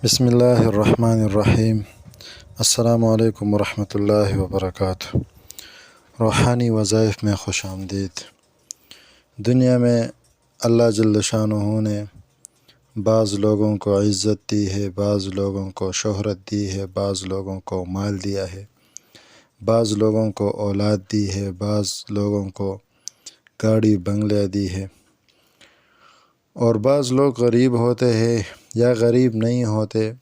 بسم اللہ الرحمن الرحیم۔ السلام علیکم ورحمۃ اللہ وبرکاتہ۔ روحانی وظائف میں خوش آمدید۔ دنیا میں اللہ جل شانہ نے بعض لوگوں کو عزت دی ہے، بعض لوگوں کو شہرت دی ہے، بعض لوگوں کو مال دیا ہے، بعض لوگوں کو اولاد دی ہے، بعض لوگوں کو گاڑی بنگلہ دی ہے، اور بعض لوگ غریب ہوتے ہیں یا غریب نہیں ہوتے،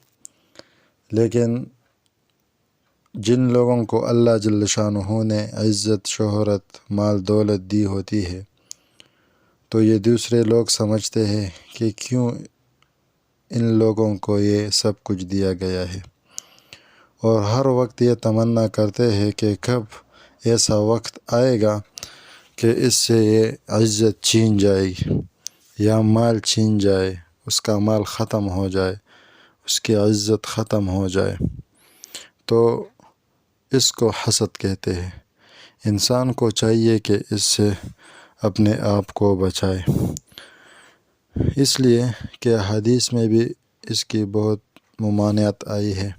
لیکن جن لوگوں کو اللہ جل شانہ نے عزت، شہرت، مال دولت دی ہوتی ہے، تو یہ دوسرے لوگ سمجھتے ہیں کہ کیوں ان لوگوں کو یہ سب کچھ دیا گیا ہے، اور ہر وقت یہ تمنا کرتے ہیں کہ کب ایسا وقت آئے گا کہ اس سے یہ عزت چھین جائے یا مال چھین جائے، اس کا مال ختم ہو جائے، اس کی عزت ختم ہو جائے۔ تو اس کو حسد کہتے ہیں۔ انسان کو چاہیے کہ اس سے اپنے آپ کو بچائے، اس لیے کہ حدیث میں بھی اس کی بہت ممانعت آئی ہے۔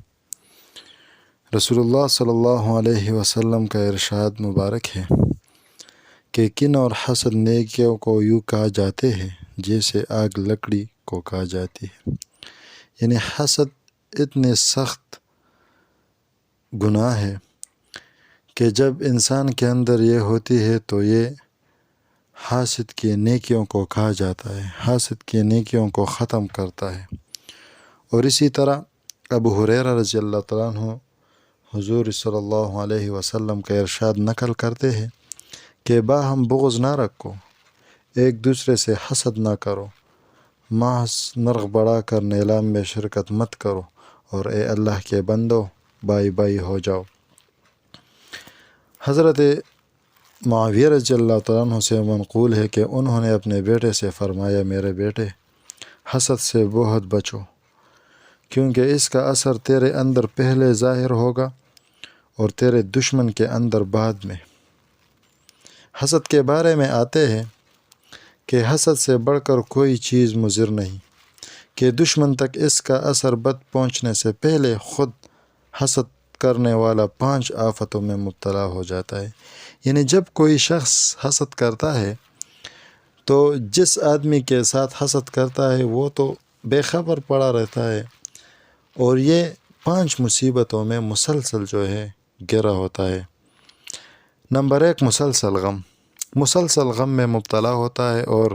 رسول اللہ صلی اللہ علیہ وسلم کا ارشاد مبارک ہے کہ کن اور حسد نیکیوں کو یوں کہا جاتے ہیں جیسے آگ لکڑی کو کہا جاتی ہے۔ یعنی حسد اتنے سخت گناہ ہے کہ جب انسان کے اندر یہ ہوتی ہے تو یہ حاسد کی نیکیوں کو کہا جاتا ہے، حاسد کی نیکیوں کو ختم کرتا ہے۔ اور اسی طرح ابو ہریرہ رضی اللہ تعالیٰ عنہ حضور صلی اللہ علیہ وسلم کا ارشاد نقل کرتے ہیں کہ باہم بغض نہ رکھو، ایک دوسرے سے حسد نہ کرو، محض نرخ بڑھا کر نیلام میں شرکت مت کرو، اور اے اللہ کے بندو بائی بائی ہو جاؤ۔ حضرت معاویہ رضی اللہ تعالیٰ عنہ سے منقول ہے کہ انہوں نے اپنے بیٹے سے فرمایا، میرے بیٹے، حسد سے بہت بچو، کیونکہ اس کا اثر تیرے اندر پہلے ظاہر ہوگا اور تیرے دشمن کے اندر بعد میں۔ حسد کے بارے میں آتے ہیں کہ حسد سے بڑھ کر کوئی چیز مضر نہیں، کہ دشمن تک اس کا اثر بد پہنچنے سے پہلے خود حسد کرنے والا 5 آفتوں میں مبتلا ہو جاتا ہے۔ یعنی جب کوئی شخص حسد کرتا ہے تو جس آدمی کے ساتھ حسد کرتا ہے وہ تو بے خبر پڑا رہتا ہے، اور یہ 5 مصیبتوں میں مسلسل جو ہے گرا ہوتا ہے۔ نمبر 1، مسلسل غم میں مبتلا ہوتا ہے، اور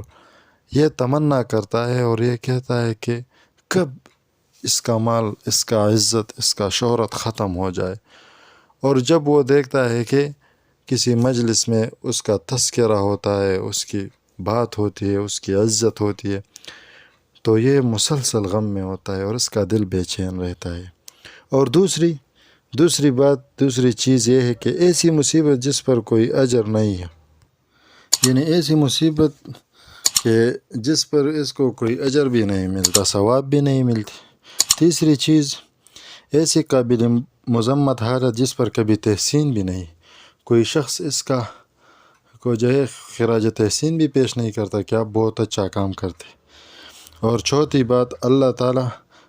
یہ تمنا کرتا ہے اور یہ کہتا ہے کہ کب اس کا مال، اس کا عزت، اس کا شہرت ختم ہو جائے۔ اور جب وہ دیکھتا ہے کہ کسی مجلس میں اس کا تذکرہ ہوتا ہے، اس کی بات ہوتی ہے، اس کی عزت ہوتی ہے، تو یہ مسلسل غم میں ہوتا ہے اور اس کا دل بے چین رہتا ہے۔ اور دوسری چیز یہ ہے کہ ایسی مصیبت جس پر کوئی اجر نہیں ہے، یعنی ایسی مصیبت کہ جس پر اس کو کوئی اجر بھی نہیں ملتا، ثواب بھی نہیں ملتی۔ تیسری چیز، ایسی قابل مذمت حالت جس پر کبھی تحسین بھی نہیں، کوئی شخص اس کا جو ہے خراج تحسین بھی پیش نہیں کرتا کہ آپ بہت اچھا کام کرتے۔ اور چوتھی بات، اللہ تعالیٰ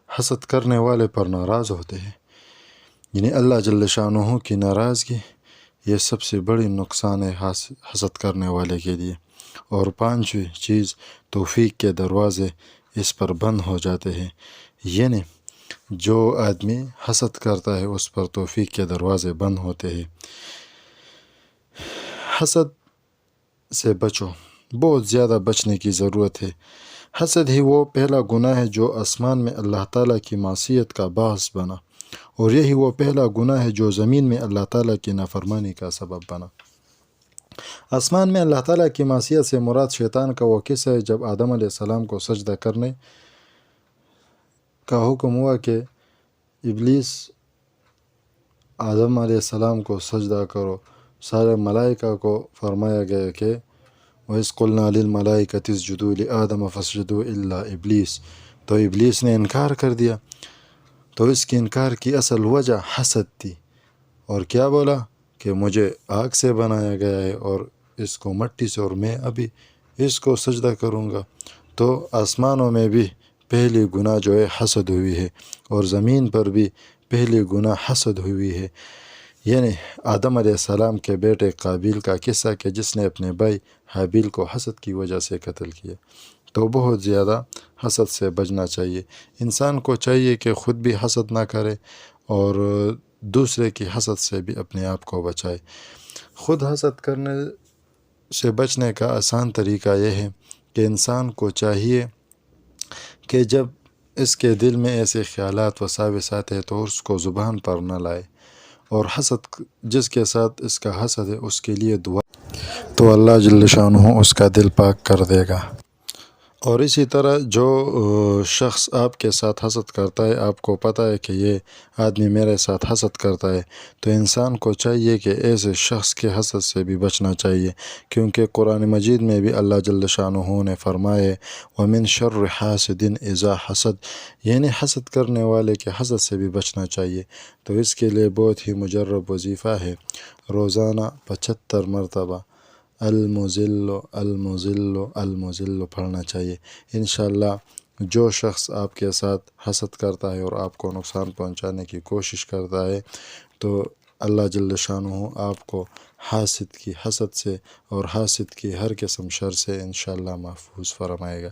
حسد کرنے والے پر ناراض ہوتے ہیں، یعنی اللہ جل شانہ کی ناراضگی یہ سب سے بڑی نقصان ہے حسد کرنے والے کے لیے۔ اور 5ویں چیز، توفیق کے دروازے اس پر بند ہو جاتے ہیں، یعنی جو آدمی حسد کرتا ہے اس پر توفیق کے دروازے بند ہوتے ہیں۔ حسد سے بچو، بہت زیادہ بچنے کی ضرورت ہے۔ حسد ہی وہ پہلا گناہ ہے جو آسمان میں اللہ تعالیٰ کی معصیت کا باعث بنا، اور یہی وہ پہلا گناہ ہے جو زمین میں اللہ تعالیٰ کی نافرمانی کا سبب بنا۔ آسمان میں اللہ تعالیٰ کی معصیت سے مراد شیطان کا وہ قصہ ہے جب آدم علیہ السلام کو سجدہ کرنے کا حکم ہوا کہ ابلیس آدم علیہ السلام کو سجدہ کرو، سارے ملائکہ کو فرمایا گیا کہ وَإِذْ قُلْنَا لِلْمَلَائِكَةِ اسْجُدُوا لِآدَمَ فَسَجَدُوا إِلَّا إِبْلِيسَ، تو ابلیس نے انکار کر دیا۔ تو اس کی انکار کی اصل وجہ حسد تھی، اور کیا بولا کہ مجھے آگ سے بنایا گیا ہے اور اس کو مٹی سے، اور میں ابھی اس کو سجدہ کروں گا۔ تو آسمانوں میں بھی پہلی گناہ جو ہے حسد ہوئی ہے، اور زمین پر بھی پہلی گناہ حسد ہوئی ہے، یعنی آدم علیہ السلام کے بیٹے قابیل کا قصہ کہ جس نے اپنے بھائی حابیل کو حسد کی وجہ سے قتل کیا۔ تو بہت زیادہ حسد سے بچنا چاہیے۔ انسان کو چاہیے کہ خود بھی حسد نہ کرے اور دوسرے کی حسد سے بھی اپنے آپ کو بچائے۔ خود حسد کرنے سے بچنے کا آسان طریقہ یہ ہے کہ انسان کو چاہیے کہ جب اس کے دل میں ایسے خیالات وساوس آتے ہیں تو اس کو زبان پر نہ لائے، اور حسد جس کے ساتھ اس کا حسد ہے اس کے لیے دعا، تو اللہ جل شانہ اس کا دل پاک کر دے گا۔ اور اسی طرح جو شخص آپ کے ساتھ حسد کرتا ہے، آپ کو پتہ ہے کہ یہ آدمی میرے ساتھ حسد کرتا ہے، تو انسان کو چاہیے کہ ایسے شخص کے حسد سے بھی بچنا چاہیے، کیونکہ قرآن مجید میں بھی اللہ جل شانہ نے فرمائے وَمِن شَرِّ حَاسِدٍ إِذَا حَسَد، یعنی حسد کرنے والے کے حسد سے بھی بچنا چاہیے۔ تو اس کے لیے بہت ہی مجرب وظیفہ ہے، روزانہ 75 مرتبہ المذل المذل المذل پڑھنا چاہیے۔ انشاءاللہ جو شخص آپ کے ساتھ حسد کرتا ہے اور آپ کو نقصان پہنچانے کی کوشش کرتا ہے، تو اللہ جل شانہ آپ کو حاسد کی حسد سے اور حاسد کی ہر قسم شر سے انشاءاللہ محفوظ فرمائے گا۔